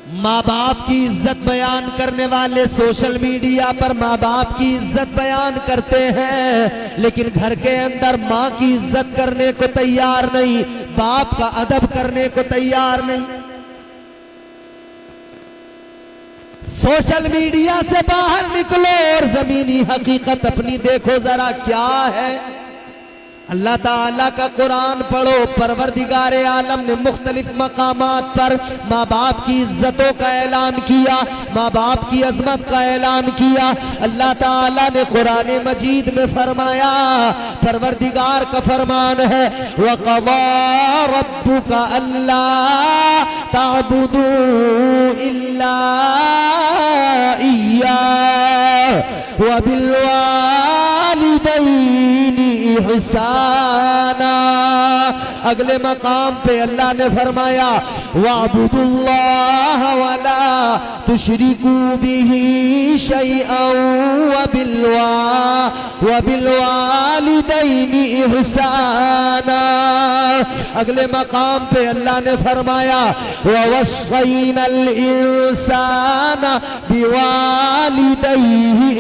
माँ बाप की इज्जत बयान करने वाले सोशल मीडिया पर माँ बाप की इज्जत बयान करते हैं, लेकिन घर के अंदर माँ की इज्जत करने को तैयार नहीं, बाप का अदब करने को तैयार नहीं। सोशल मीडिया से बाहर निकलो और जमीनी हकीकत अपनी देखो जरा क्या है। अल्लाह ताला का कुरान पढ़ो, परवरदिगार आलम ने मुख्तलिफ मकामात पर माँ बाप की इज्जतों का ऐलान किया, माँ बाप की अजमत का ऐलान किया। अल्लाह ताला ने कुरान मजीद में फरमाया, परवरदिगार का फरमान है, वक़ज़ा रब्बुका अल्ला ताबुदू इल्ला इय्याहु व बिल वालिदैनि इहसाना। अगले मकाम पे अल्लाह ने फरमाया, वअबुदुल्लाह वला तुशरिकू बिही शैअन व बिल वालिदैनि इहसाना। अगले मकाम पे अल्लाह ने फरमाया, ववस्सैनल इंसाना बिवालिदैहि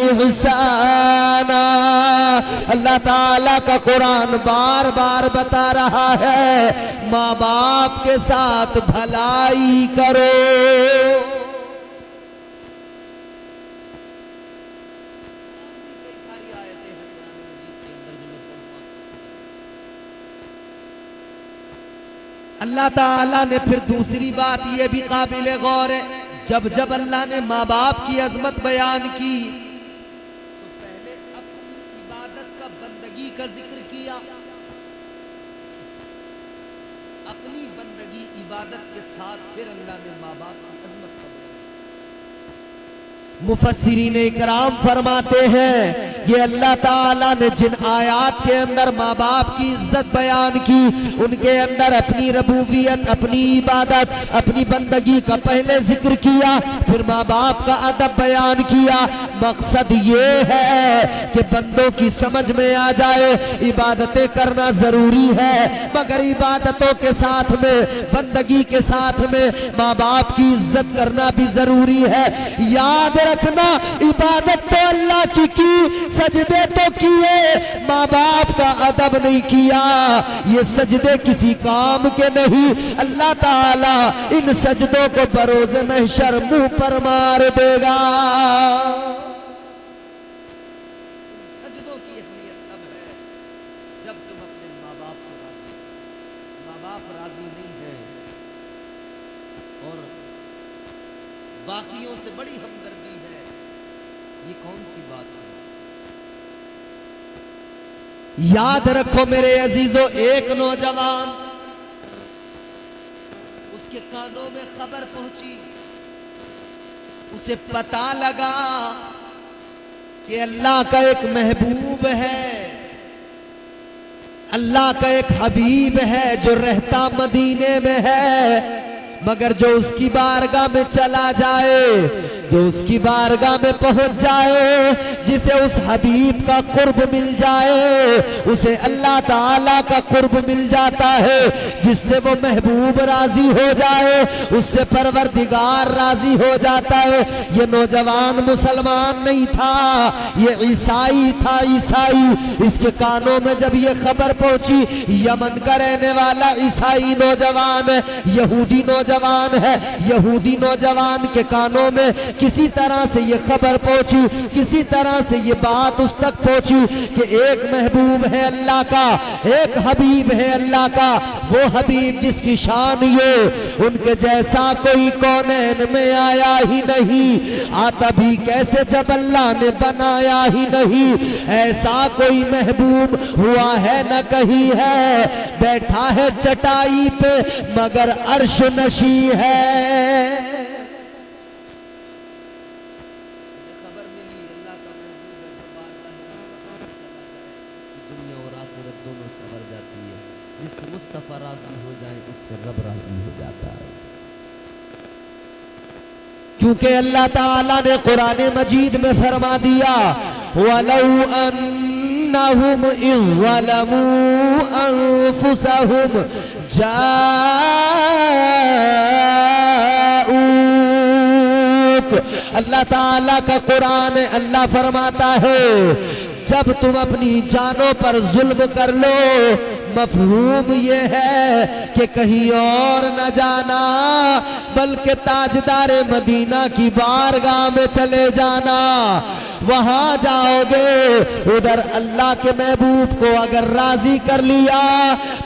इहसाना। अल्लाह ताला का कुरान बार बार बता रहा है, माँ बाप के साथ भलाई करो। अल्लाह ताला ने फिर दूसरी बात यह भी काबिल गौर है, जब जब अल्लाह ने माँ बाप की अजमत बयान की तो पहले अपनी इबादत का, बंदगी का जिक्र किया। अपनी बंदगी इबादत के साथ फिर अल्लाह ने माँ बाप की अजमत का बयान। मुफस्सिरीन इकराम फरमाते हैं, ये अल्लाह ताला ने जिन आयात के अंदर माँ बाप की इज्जत बयान की, उनके अंदर अपनी रबूबियत, अपनी इबादत, अपनी बंदगी का पहले जिक्र किया, फिर माँ बाप का अदब बयान किया। मकसद ये है कि बंदों की समझ में आ जाए इबादतें करना जरूरी है, मगर इबादतों के साथ में, बंदगी के साथ में माँ बाप की इज्जत करना भी जरूरी है। याद रखना, इबादत तो अल्लाह की, सजदे तो किए, माँ बाप का अदब नहीं किया, ये सजदे किसी काम के नहीं। अल्लाह ताला इन सजदों को बरोज़ महशर मुंह पर मार देगा। सजदों की अहमियत तब है जब तुम अपने माँ बाप को राजी, माँ बाप राजी नहीं है और बाकियों से बड़ी हमदर्दी है, ये कौन सी बात है। याद रखो मेरे अजीजों, एक नौजवान, उसके कानों में खबर पहुंची, उसे पता लगा कि अल्लाह का एक महबूब है, अल्लाह का एक हबीब है जो रहता मदीने में है, मगर जो उसकी बारगाह में चला जाए, जो उसकी बारगाह में पहुंच जाए, जिसे उस हबीब का कुर्ब मिल जाए, उसे अल्लाह ताला का कुर्ब मिल जाता है। जिससे वो महबूब राजी हो जाए, उससे परवरदिगार राजी हो जाता है। ये नौजवान मुसलमान नहीं था, ये ईसाई था, ईसाई। इसके कानों में जब ये खबर पहुंची, यमन का रहने वाला ईसाई नौजवान है, यहूदी नौजवान है, यहूदी नौजवान के कानों में किसी तरह से ये खबर पहुंची, किसी तरह से ये बात उस तक पहुंची कि एक महबूब है अल्लाह का, एक हबीब है अल्लाह का, वो हबीब जिसकी शान ये, उनके जैसा कोई कौनैन में आया ही नहीं, आता भी कैसे जब अल्लाह ने बनाया ही नहीं। ऐसा कोई महबूब हुआ है न कहीं है, बैठा है चटाई पे मगर अर्श नशी है। जिससे मुस्तफा राजी हो जाए उससे रब राजी हो जाता है, क्योंकि अल्लाह ताला ने कुरान मजीद में फरमा दिया, वलौ अन्नहुम इज़ ज़लमू अनफुसहुम जाऊक बुजुर्ग, अल्लाह ताला का कुरान है, अल्लाह फरमाता है जब तुम अपनी जानों पर जुल्म कर लो, मफहूम ये है कि कहीं और न जाना बल्कि ताजदारे मदीना की बारगाह में चले जाना। वहां जाओगे, उधर अल्लाह के महबूब को अगर राजी कर लिया,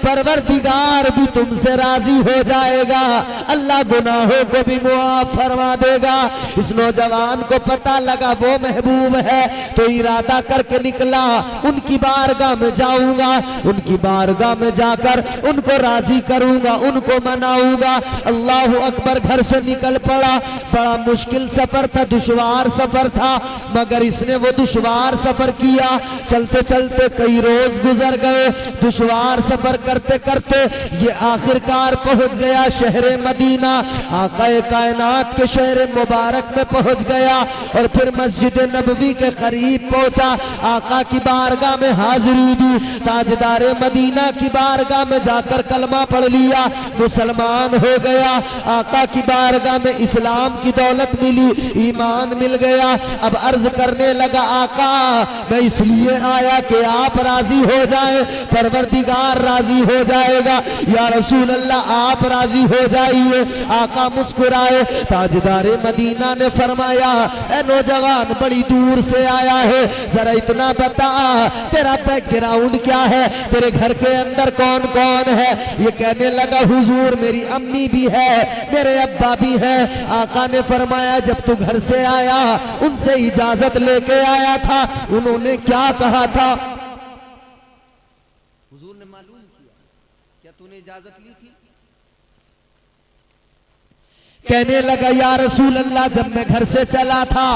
परवरदिगार भी तुमसे राजी हो जाएगा, अल्लाह गुनाहों को भी मुआफ फरमा देगा। इस नौजवान को पता लगा वो महबूब है, तो इरादा करके निकला, उनकी बारगाह में जाऊंगा, उनकी बारगाह में जाकर उनको राजी करूंगा, उनको मनाऊंगा। अल्लाह अकबर, घर से निकल पड़ा। बड़ा मुश्किल सफर था, दुश्वार सफर था, मगर इसने वो दुश्वार सफर किया। चलते चलते कई रोज गुजर गए, दुश्वार सफर करते करते ये आखिरकार पहुंच गया शहर मदीना, आकाए कायनात के शहर मुबारक में पहुंच गया। और फिर मस्जिद नबवी के करीब पहुंचा, आका की बारगाह में हाजिरी दी, ताजदारे मदीना की बारगाह में जाकर कलमा पढ़ लिया, मुसलमान हो गया। आका की बारगाह में इस्लाम की दौलत मिली, ईमान मिल गया। अब अर्ज करने लगा, आका मैं इसलिए आया कि आप राजी हो जाएं, परवरदिगार राजी हो जाएगा। या रसूल अल्लाह आप राजी हो जाइए। आका मुस्कुराए। ताजदारे मदीना ने फरमाया, ए नौजवान बड़ी दूर से आया है, जरा इतना बता तेरा बैकग्राउंड क्या है, तेरे घर के अंदर कौन कौन है। ये कहने लगा, हुजूर मेरी अम्मी भी है, मेरे अब्बा भी है। आका ने फरमाया, जब तू घर से आया उनसे इजाजत लेके आया था, उन्होंने क्या कहा था? हुजूर ने मालूम किया, क्या तूने इजाजत ली थी? कहने लगा, या रसूल अल्लाह जब मैं घर से चला था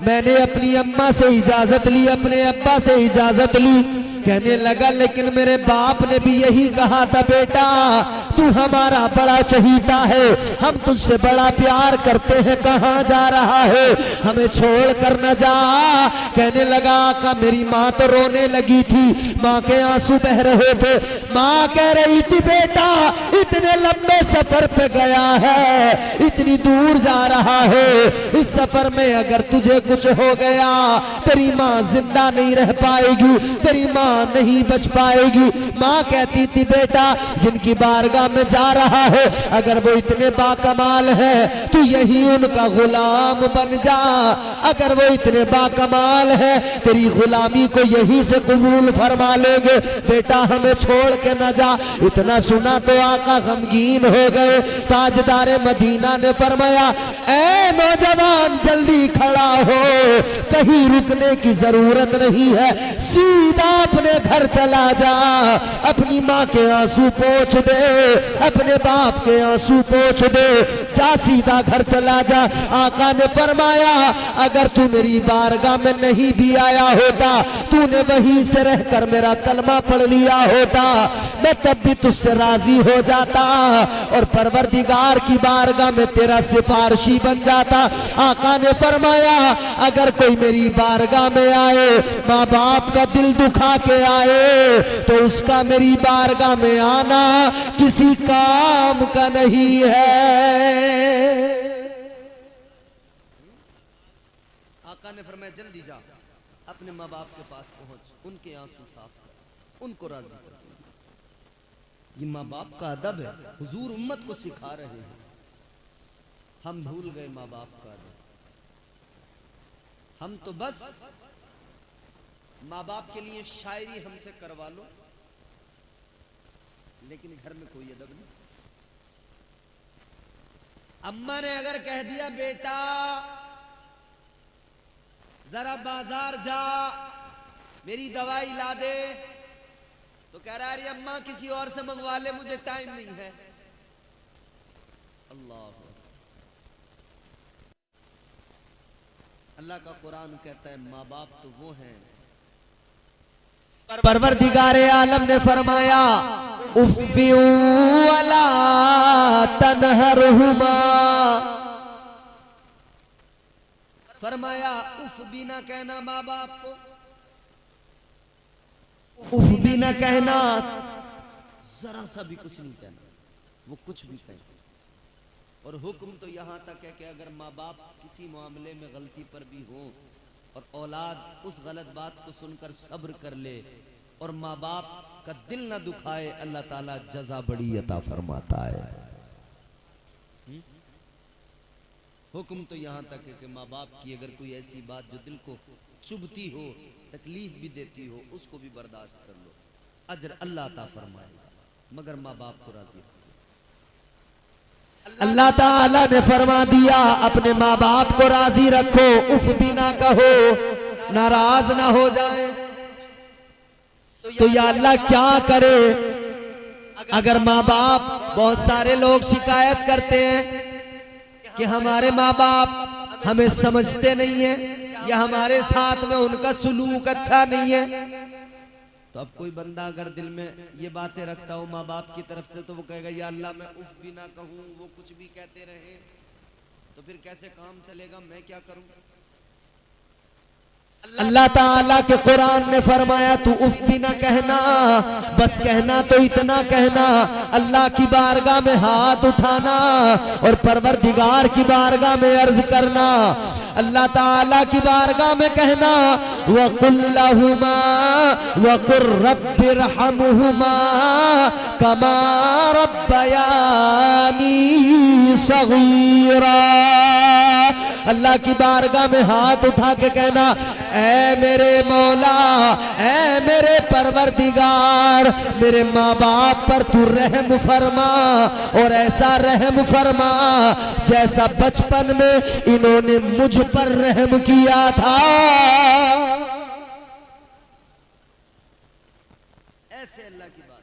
मैंने अपनी अम्मा से इजाजत ली, अपने अब्बा से इजाजत ली। कहने लगा, लेकिन मेरे बाप ने भी यही कहा था, बेटा तू हमारा बड़ा चहीता है, हम तुझसे बड़ा प्यार करते हैं, कहाँ जा रहा है, हमें छोड़ कर न जा। कहने लगा, आका मेरी माँ तो रोने लगी थी, माँ के आंसू बह रहे थे। माँ कह रही थी, बेटा इतने लंबे सफर पे गया है, इतनी दूर जा रहा है, इस सफर में अगर तुझे कुछ हो गया तेरी माँ जिंदा नहीं रह पाएगी, तेरी माँ नहीं बच पाएगी। माँ कहती थी, बेटा जिनकी बारगाह में जा रहा है अगर वो इतने बाकमाल है, तू यही उनका गुलाम बन जा। अगर वो इतने बाकमाल है तेरी गुलामी को यही से कबूल फरमा लेंगे, बेटा हमें छोड़ के न जा। इतना सुना तो आका गमगीन हो गए। ताजदारे मदीना ने फरमाया, ए नौजवान जल्दी खड़ा हो, कहीं रुकने की जरूरत नहीं है, सीधा अपने घर चला जा, अपनी माँ के आंसू पोंछ दे, अपने बाप के आंसू पोंछ दे, जा सीधा घर चला जा। आका ने फरमाया, अगर तू मेरी बारगाह में नहीं भी आया होता, तूने वहीं से रहकर मेरा कलमा पढ़ लिया होता, मैं तब भी तुझसे राजी हो जाता और परवरदिगार की बारगाह में तेरा सिफारशी बन जाता। आका ने फरमाया, अगर कोई मेरी बारगाह में आए, माँ बाप का दिल दुखा के आए, तो उसका मेरी बारगाह में आना किसी काम का नहीं है। आका ने फरमाया, जल्दी जा, अपने माँ बाप के पास पहुंच, उनके आंसू साफ कर, उनको राजी कर। ये माँ बाप का अदब है, हुजूर उम्मत को सिखा रहे हैं। हम भूल गए माँ बाप का अदब, हम तो बस माँ बाप के लिए शायरी हमसे करवा लो, लेकिन घर में कोई अदब नहीं। अम्मा ने अगर कह दिया, बेटा जरा बाजार जा, मेरी दवाई ला दे, तो कह रहा है, अरे अम्मा किसी और से मंगवा ले, मुझे टाइम नहीं है। अल्लाह का कुरान कहता है, माँ बाप तो वो हैं। परवरदिगारे आलम ने फरमाया, उफ़्फ़ियू वला तनहरहुमा, फरमाया उफ भी ना कहना माँ बाप को, उफ भी ना कहना, जरा सा भी कुछ नहीं कहना, वो कुछ भी कहे। और हुक्म तो यहाँ तक है कि अगर माँ बाप किसी मामले में गलती पर भी हो और औलाद उस गलत बात को सुनकर सब्र कर ले और माँ बाप का दिल ना दुखाए, अल्लाह ताला जज़ा बड़ी अता फरमाता है। हुक्म तो यहाँ तक है कि माँ बाप की अगर कोई ऐसी बात जो दिल को चुभती हो, तकलीफ भी देती हो, उसको भी बर्दाश्त कर लो, अजर अल्लाह अता फरमाएगा, मगर माँ बाप को राजी रखो। अल्लाह ताला ने फरमा दिया अपने माँ बाप को राजी रखो, उफ भी ना कहो, नाराज ना हो जाए। तो या अल्लाह क्या करे अगर माँ बाप, बहुत सारे लोग शिकायत करते हैं कि हमारे माँ बाप हमें समझते नहीं है या हमारे साथ में उनका सुलूक अच्छा नहीं है। तो अब कोई बंदा अगर दिल में ये बातें रखता हो माँ बाप की तरफ से, तो वो कहेगा या अल्लाह मैं उफ भी ना कहूँ, वो कुछ भी कहते रहे, तो फिर कैसे काम चलेगा, मैं क्या करूँ। अल्लाह ताला के कुरान ने फरमाया तू उफ भी ना कहना, बस कहना तो इतना कहना, अल्लाह की बारगाह में हाथ उठाना और परवरदिगार की बारगाह में अर्ज करना। अल्लाह ताला की बारगाह में कहना वकुल लहुमा वकुर रब्बिरहमुहुमा कमा रब्बयानी सगीरा। अल्लाह की बारगाह में हाथ उठा के कहना, ऐ मेरे मौला, ऐ मेरे परवरदिगार, मेरे माँ बाप पर तू रहम फरमा और ऐसा रहम फरमा जैसा बचपन में इन्होंने मुझ पर रहम किया था। ऐसे अल्लाह की बात।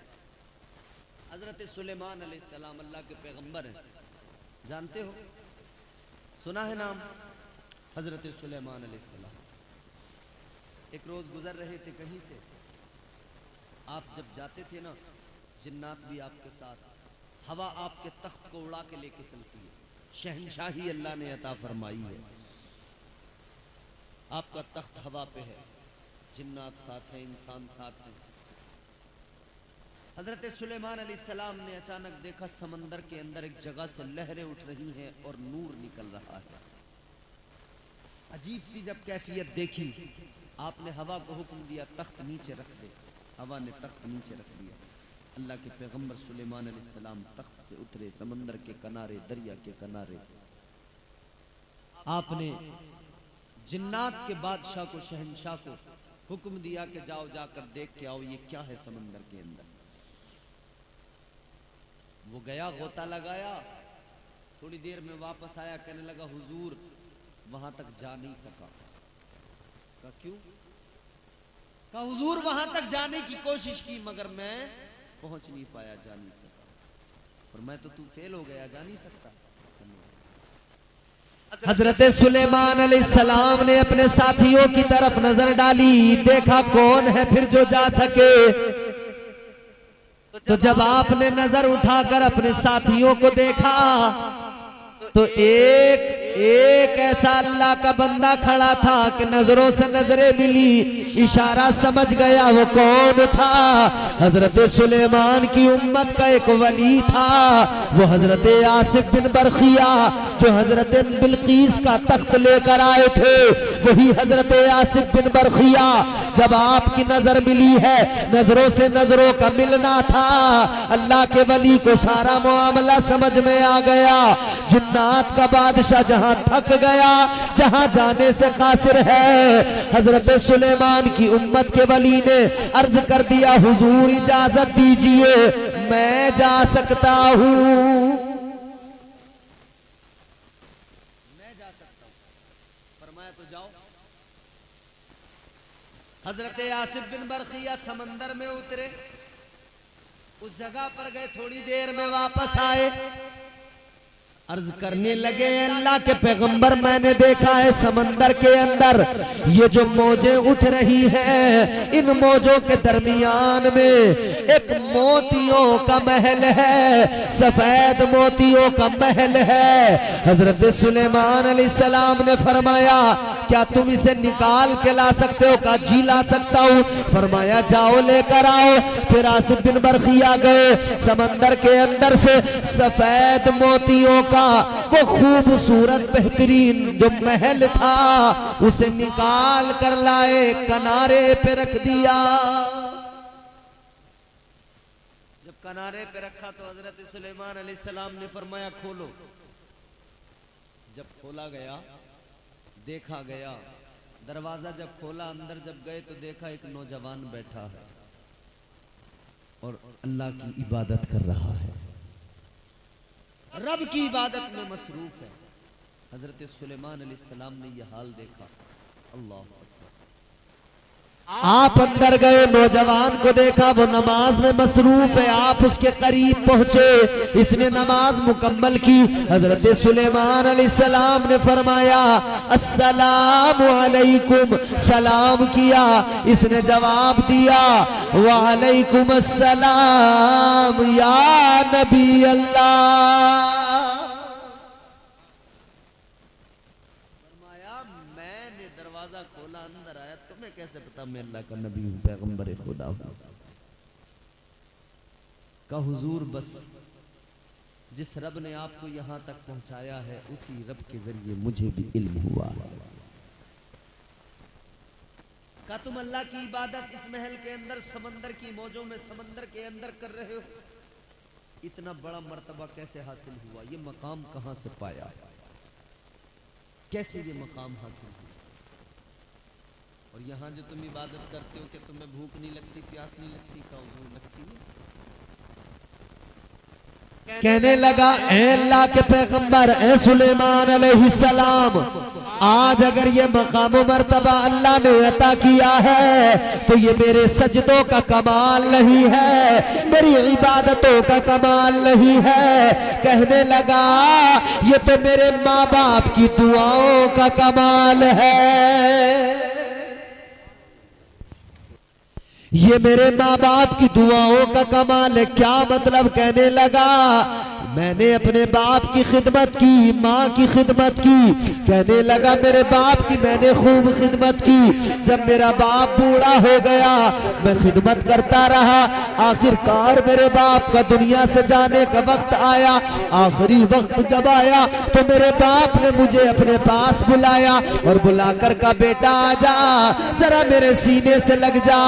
हजरत सुलेमान अलैहिस्सलाम अल्लाह के पैगंबर हैं, जानते हो, सुना है नाम हजरत सुलेमान अलैहिस्सलाम। एक रोज गुजर रहे थे कहीं से, आप जब जाते थे ना, जिन्नात भी आपके साथ, हवा आपके तख्त को उड़ा के लेके चलती है, शहनशाही अल्लाह ने अता फरमाई है। आपका तख्त हवा पे है, जिन्नात साथ है, इंसान साथ है। हजरत सुलेमान अलैहिस्सलाम ने अचानक देखा समंदर के अंदर एक जगह से लहरें उठ रही हैं और नूर निकल रहा है। अजीब सी जब कैफियत देखी, आपने हवा को हुक्म दिया तख्त नीचे रख दे, हवा ने तख्त नीचे रख दिया। अल्लाह के पैगंबर सुलेमान अलैहिस्सलाम तख्त से उतरे, समंदर के किनारे, दरिया के किनारे। आपने जिन्नात के बादशाह को, शहनशाह को हुक्म दिया कि जाओ जाकर देख के आओ ये क्या है समंदर के अंदर। वो गया, गोता लगाया, थोड़ी देर में वापस आया, कहने लगा हुजूर वहां तक जा नहीं सका। कहा क्यों? कहा हुजूर वहां तक जाने की कोशिश की मगर मैं पहुंच नहीं पाया, जा नहीं सका। और मैं तो तू फेल हो गया, जा नहीं सकता। हजरत सुलेमान अलैहिस्सलाम ने अपने साथियों की तरफ नजर डाली, देखा कौन है फिर जो जा सके। तो जब आपने नजर उठाकर अपने साथियों को देखा तो एक ऐसा अल्लाह का बंदा खड़ा था कि नजरों से नजरें मिली, इशारा समझ गया वो कौन था। हजरत सुलेमान की उम्मत का एक वली था, वो हजरत आसिफ बिन बरखिया जो हजरत बिल्कीस का तख्त लेकर आए थे, वही हजरत आसिफ बिन बरखिया। जब आपकी नजर मिली है, नजरों से नजरों का मिलना था, अल्लाह के वली को सारा मामला समझ में आ गया। जिन्नात का बादशाह जहां थक गया, जहां जाने से कासिर है, हजरत सुलेमान की उम्मत के वली ने अर्ज कर दिया हुजूर इजाजत दीजिए, मैं जा सकता हूं। मैं जा सकता हूं। फरमाया तो जाओ। हजरत आसिफ बिन बरखिया समंदर में उतरे, उस जगह पर गए, थोड़ी देर में वापस आए, अर्ज करने लगे अल्लाह के पैगंबर मैंने देखा है समंदर के अंदर ये जो मौजें उठ रही हैं, इन मौजों के दरमियान में एक मोतियों का महल है, सफेद मोतियों का महल है। हजरत सुलेमान अलैहिस्सलाम ने फरमाया क्या तुम इसे निकाल के ला सकते हो? कहा जी ला सकता हूँ। फरमाया जाओ लेकर आओ। फिर आसिफ बिन बरखिया गए, समंदर के अंदर से सफेद मोतियों का वो खूबसूरत बेहतरीन जो महल था उसे निकाल कर लाए, किनारे पे रख दिया। जब किनारे पे रखा तो हजरत सुलेमान अलैहिस्सलाम ने फरमाया खोलो। जब खोला गया, देखा गया, दरवाजा जब खोला, अंदर जब गए तो देखा एक नौजवान बैठा है और अल्लाह की इबादत कर रहा है, रब की इबादत में मसरूफ है। हजरत सुलेमान अलैहिस्सलाम ने यह हाल देखा। अल्लाह, आप अंदर गए, नौजवान को देखा वो नमाज में मसरूफ है। आप उसके करीब पहुंचे, इसने नमाज मुकम्मल की। हजरत सुलेमान अलैहिस्सलाम ने फरमाया अस्सलामु अलैकुम, सलाम किया। इसने जवाब दिया वालैकुम अस्सलाम या नबी अल्लाह। दरवाजा खोला, अंदर आया, तुम्हें कैसे पता मैं अल्लाह का नबी हूं, पैगंबर खुदा हूं? का हुजूर बस जिस रब ने आपको यहां तक पहुंचाया है उसी रब के जरिए मुझे भी इल्म हुआ। का तुम अल्लाह की इबादत इस महल के अंदर समंदर की मौजों में समंदर के अंदर कर रहे हो? इतना बड़ा मर्तबा कैसे हासिल हुआ? ये मकाम कहां से पाया? कैसे ये मकाम हासिल हुआ? और यहाँ जो तुम इबादत करते हो कि तुम्हें भूख नहीं लगती, प्यास नहीं लगती? का लगती है? कहने लगा ए अल्लाह के पैगंबर, ए सुलेमान अलैहिस्सलाम, आज अगर ये मकाम मर्तबा अल्लाह ने अता किया है तो ये मेरे सजदों का कमाल नहीं है, मेरी इबादतों का कमाल नहीं है। कहने लगा ये तो मेरे माँ बाप की दुआओं का कमाल है, ये मेरे माँ बाप की दुआओं का कमाल है। क्या मतलब? कहने लगा मैंने अपने बाप की खिदमत की, माँ की खिदमत की। कहने लगा मेरे बाप की मैंने खूब खिदमत की। जब मेरा बाप बूढ़ा हो गया मैं खिदमत करता रहा। आखिरकार मेरे बाप का दुनिया से जाने का वक्त आया। आखिरी वक्त जब आया तो मेरे बाप ने मुझे अपने पास बुलाया और बुलाकर का बेटा आ जा, जरा मेरे सीने से लग जा,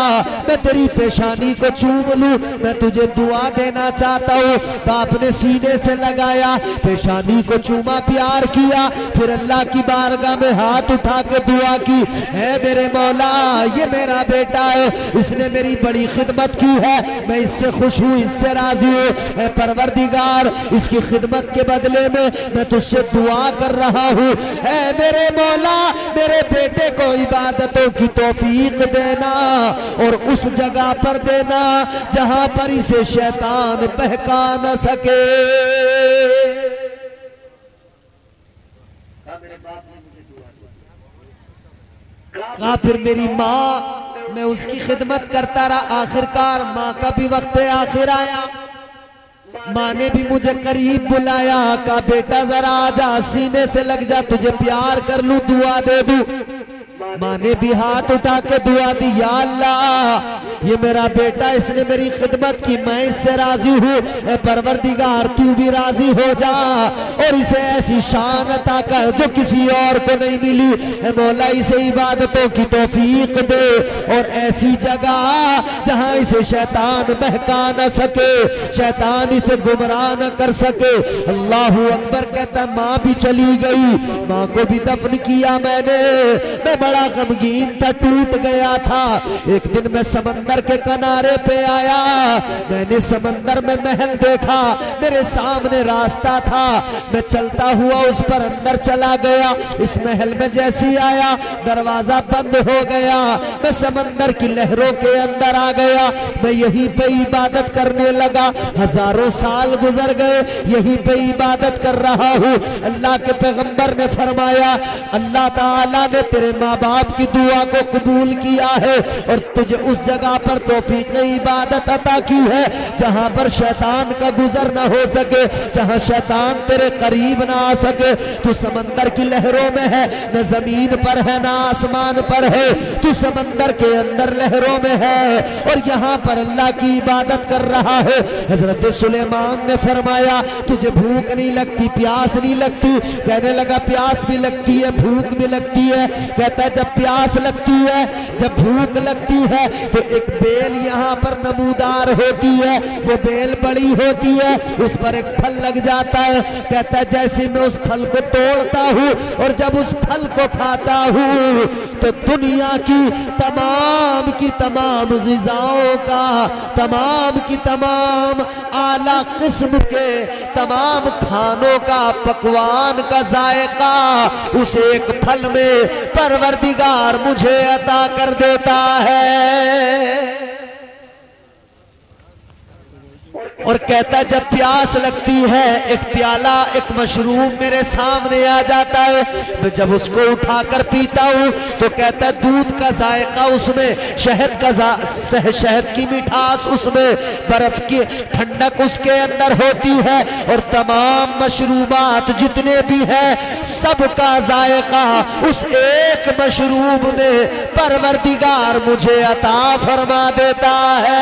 मैं तेरी पेशानी को चूम लूं, मैं तुझे दुआ देना चाहता हूँ। बाप ने सीने से लगाया, पेशानी को चूमा, प्यार किया, फिर अल्लाह की बारगाह में हाथ उठा के दुआ की, है मेरे मौला ये मेरा बेटा है, इसने मेरी बड़ी खिदमत की है, मैं इससे खुश हूँ, इससे राजी हूँ। है परवरदिगार इसकी खिदमत के बदले में मैं तुझसे दुआ कर रहा हूँ, है मेरे मौला मेरे बेटे को इबादतों की तौफीक देना और उस जगह पर देना जहां पर इसे शैतान बहका न सके। कहा फिर मेरी माँ, मैं उसकी खिदमत करता रहा। आखिरकार माँ का भी वक्त आखिर आया, माँ ने भी मुझे करीब बुलाया। कहा बेटा जरा आजा, सीने से लग जा, तुझे प्यार कर लूं, दुआ दे दूं। माँ ने भी हाथ उठा के दुआ दी, या अल्लाह ये मेरा बेटा, इसने मेरी खिदमत की, मैं इससे राजी हूँ, परवरदिगार तू भी राजी हो जा और इसे ऐसी शान अता कर जो किसी और को नहीं मिली। मौला इसे इबादतों की तौफीक दे और ऐसी जगह जहाँ इसे शैतान बहका न सके, शैतान इसे गुमराह न कर सके। अल्लाहू अकबर कहता, माँ भी चली गई, माँ को भी दफन किया मैंने। मैं बड़ा गमगीन था, टूट गया था। एक दिन मैं समंदर के किनारे पे आया, मैंने समंदर में महल देखा, मेरे सामने रास्ता था, मैं चलता हुआ उस पर अंदर चला गया। इस महल में जैसे ही आया दरवाजा बंद हो गया, मैं समंदर की लहरों के अंदर आ गया। मैं यहीं पे इबादत करने लगा, हजारों साल गुजर गए, यहीं पे इबादत कर रहा हूँ। अल्लाह के पैगंबर ने फरमाया, अल्लाह ताला ने तेरे माँ बाप की दुआ को कबूल किया है और तुझे उस जगह पर तौफीक इबादत अता की है, जहां पर शैतान का गुजर ना हो सके, जहां शैतान तेरे करीब ना आ सके। तू समंदर की लहरों में है, न जमीन पर है ना आसमान पर है, तू समंदर के अंदर लहरों में है और यहाँ पर अल्लाह की इबादत कर रहा है। हजरत सुलेमान ने फरमाया तुझे भूख नहीं लगती, प्यास नहीं लगती? कहने लगा प्यास भी लगती है, भूख भी लगती है। कहता है जब प्यास लगती है, जब भूख लगती है तो एक बेल यहाँ पर नमूदार होती है, वो बेल बड़ी होती है, उस पर एक फल लग जाता है। कहता है जैसे मैं उस फल को तोड़ता हूँ और जब उस फल को खाता हूँ तो दुनिया की तमाम ग़िज़ाओं का, तमाम की तमाम आला किस्म के तमाम खानों का, पकवान का जायका उस एक फल में परवरदिगार मुझे अता कर देता है। और कहता है जब प्यास लगती है, एक प्याला, एक मशरूब मेरे सामने आ जाता है, मैं जब उसको उठाकर पीता हूँ तो कहता है दूध का जायका उसमें, शहद का शहद की मिठास उसमें, बर्फ की ठंडक उसके अंदर होती है और तमाम मशरूबात जितने भी हैं सबका जायका उस एक मशरूब में परवरदिगार मुझे अता फरमा देता है।